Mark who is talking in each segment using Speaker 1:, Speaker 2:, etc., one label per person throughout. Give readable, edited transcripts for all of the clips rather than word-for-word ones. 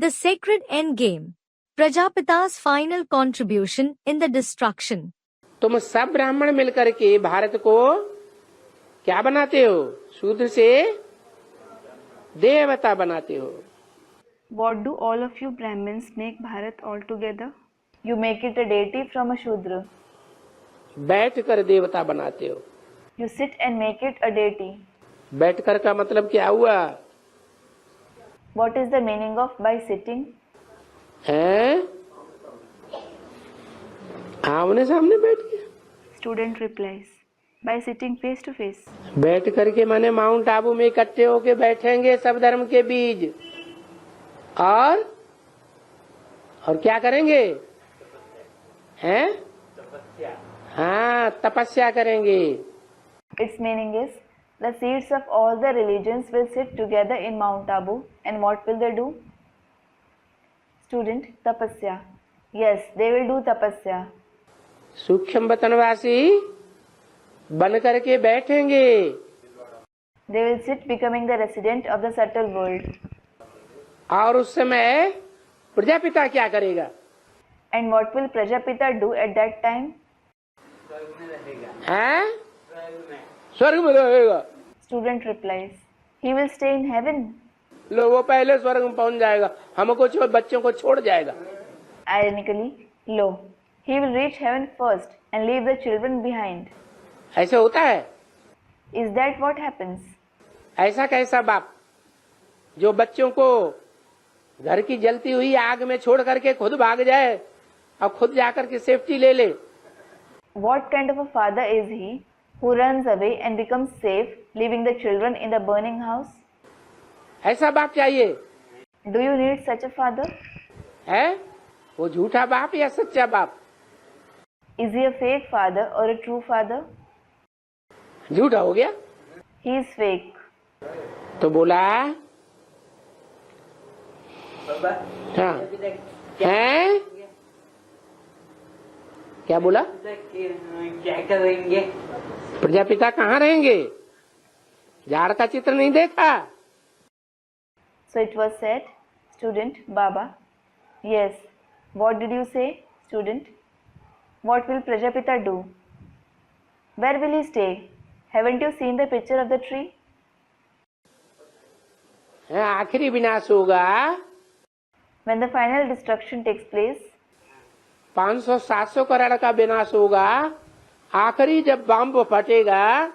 Speaker 1: The sacred endgame. Prajapita's final contribution in the destruction.
Speaker 2: तुम सब ब्राह्मण मिलकर के भारत को क्या बनाते हो? शूद्र से देवता बनाते हो।
Speaker 3: What do all of you Brahmins make Bharat altogether? You make it a deity from a Shudra.
Speaker 2: बैठ कर देवता बनाते हो।
Speaker 3: You sit and make it a deity.
Speaker 2: बैठ कर का मतलब क्या हुआ?
Speaker 3: What is the meaning of by sitting?
Speaker 2: हैं? आमने सामने बैठ के?
Speaker 3: Student replies, by sitting face to face.
Speaker 2: बैठ करके माने माउंट आबू में इकट्ठे होके बैठेंगे सब धर्म के बीज और क्या करेंगे? हैं? हाँ, तपस्या करेंगे।
Speaker 3: Its meaning is, the seeds of all the religions will sit together in Mount Abu, and what will they do? Student, tapasya. Yes, they will do tapasya.
Speaker 2: सूक्ष्म वतनवासी बन करके बैठेंगे।
Speaker 3: They will sit becoming the resident of the subtle world.
Speaker 2: और उस समय प्रजापिता क्या करेगा?
Speaker 3: And what will Prajapita do at that time?
Speaker 2: हैं? स्वर्ग में रहेगा।
Speaker 3: Student replies, he will stay in heaven.
Speaker 2: लो, वो पहले स्वर्ग में पहुंच जाएगा, हमको बच्चों को छोड़ जाएगा।
Speaker 3: Ironically, lo, he will reach heaven first and leave the children behind.
Speaker 2: ऐसे होता है?
Speaker 3: Is that what happens?
Speaker 2: ऐसा कैसा बाप जो बच्चों को घर की जलती हुई आग में छोड़ करके खुद भाग जाए और खुद जाकर के सेफ्टी ले ले?
Speaker 3: What kind of a father is he who runs away and becomes safe, leaving the children in the burning house?
Speaker 2: ऐसा बाप चाहिए?
Speaker 3: Do you need such a father?
Speaker 2: है? वो झूठा बाप या सच्चा बाप?
Speaker 3: Is he a fake father or a true father?
Speaker 2: झूठा हो गया।
Speaker 3: He is fake.
Speaker 2: तो बोला हाँ हैं? क्या बोला?
Speaker 4: क्या करेंगे?
Speaker 2: प्रजापिता कहाँ रहेंगे? झाड़ का चित्र नहीं देखा?
Speaker 3: So it was said, student, Baba. Yes. What did you say, student? What will Prajapita do? Where will he stay? Haven't you seen the picture of the tree?
Speaker 2: आखिरी विनाश होगा
Speaker 3: When the final destruction takes place,
Speaker 2: 500-700 crore का विनाश होगा। आखिरी जब बम फटेगा,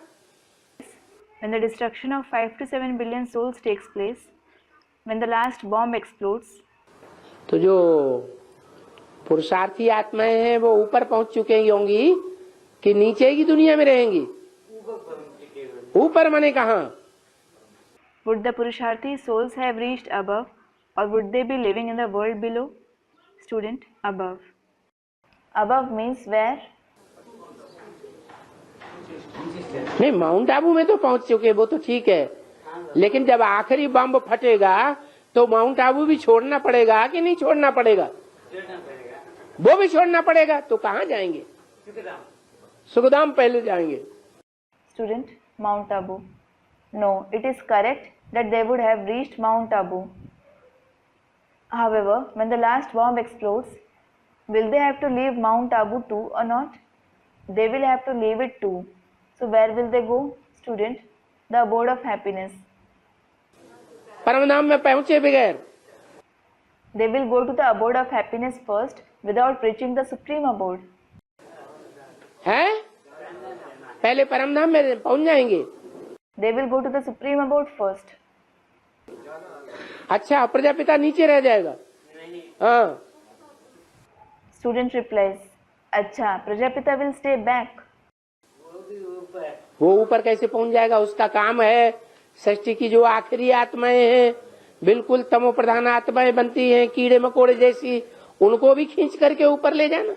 Speaker 3: when the destruction of 5 to 7 billion souls takes place, when the last bomb explodes,
Speaker 2: तो जो पुरुषार्थी आत्माएं हैं वो ऊपर पहुंच चुके होंगी कि नीचे की दुनिया में रहेंगी? ऊपर माने कहाँ?
Speaker 3: would the Purusharthi souls have reached above, or would they be living in the world below? Student, above. Above means where?
Speaker 2: नहीं, माउंट आबू में तो पहुंच चुके, वो तो ठीक है, लेकिन जब आखिरी बम फटेगा तो माउंट आबू भी छोड़ना पड़ेगा कि नहीं छोड़ना पड़ेगा? वो भी छोड़ना पड़ेगा। तो कहाँ जाएंगे? सुखधाम पहले जाएंगे।
Speaker 3: Student, Mount Abu. No, it is correct that they would have reached Mount Abu. However, when the last bomb explodes, will they have to leave Mount Abu too or not? They will have to leave it too. So where will they go? Student, the abode of happiness.
Speaker 2: परमधाम में पहुंचे बगैर?
Speaker 3: They will go to the abode of happiness first without reaching the supreme abode.
Speaker 2: हैं? पहले परमधाम में पहुंच जाएंगे?
Speaker 3: They will go to the supreme abode first.
Speaker 2: अच्छा, प्रजापिता नीचे रह जाएगा? हाँ।
Speaker 3: Student replies, अच्छा, Prajapita will stay back.
Speaker 2: वो ऊपर कैसे पहुंच जाएगा? उसका काम है सृष्टि की जो आखिरी आत्माएं हैं, बिल्कुल तमो प्रधान आत्माएं बनती हैं, कीड़े मकोड़े जैसी, उनको भी खींच करके ऊपर ले जाना।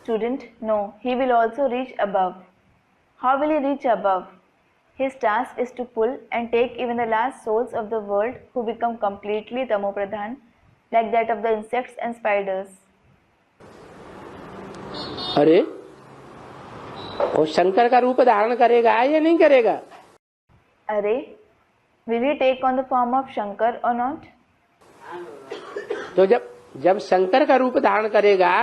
Speaker 3: Student, no, he will also reach above. How will he reach above? His task is to pull and take even the last souls of the world who become completely tamopradhan, like that of the insects and spiders.
Speaker 2: अरे, वो शंकर का रूप धारण करेगा या नहीं करेगा?
Speaker 3: अरे, will he take on the form of Shankar or not?
Speaker 2: तो जब शंकर का रूप धारण करेगा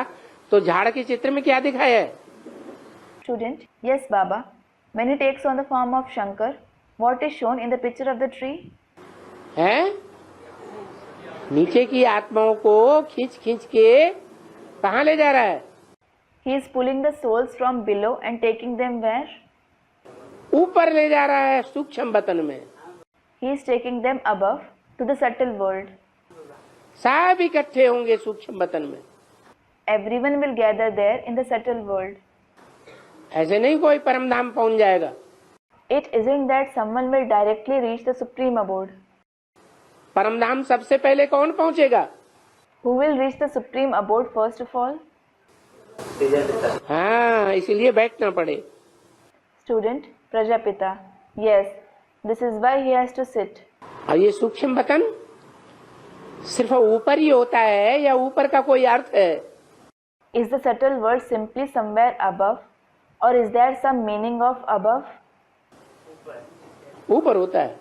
Speaker 2: तो झाड़ के चित्र में क्या दिखाया है?
Speaker 3: Student, yes, Baba. When he takes on the form of Shankar, what is shown in the picture of the tree?
Speaker 2: है नीचे की आत्माओं को खींच खींच के कहाँ ले जा रहा है?
Speaker 3: He is pulling the souls from below and taking them where?
Speaker 2: ऊपर ले जा रहा है, सूक्ष्म वतन में।
Speaker 3: He is taking them above to the subtle world.
Speaker 2: सब इकट्ठे होंगे सूक्ष्म वतन में।
Speaker 3: Everyone will gather there in the subtle world.
Speaker 2: ऐसे नहीं कोई परम धाम पहुंच जाएगा।
Speaker 3: It isn't that someone will directly reach the supreme abode.
Speaker 2: परम धाम सबसे पहले कौन पहुंचेगा?
Speaker 3: Who will reach the supreme abode first of all?
Speaker 2: हाँ, इसलिए बैठना पड़े।
Speaker 3: Student, Prajapita. Yes, this is why he has to sit.
Speaker 2: और ये सूक्ष्म वतन सिर्फ ऊपर ही होता है या ऊपर का कोई अर्थ है?
Speaker 3: Is the subtle world simply somewhere above, or is there some meaning of above?
Speaker 2: ऊपर होता है।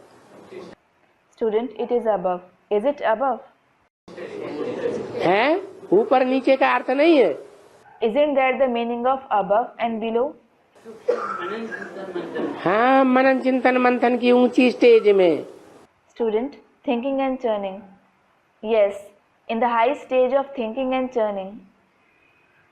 Speaker 3: Student, it is above. Is it above?
Speaker 2: है ऊपर नीचे का अर्थ नहीं है।
Speaker 3: Isn't that the meaning of above and below?
Speaker 2: हाँ, मनन चिंतन मंथन की ऊंची स्टेज में।
Speaker 3: Student, thinking and churning. Yes, in the high stage of thinking and churning,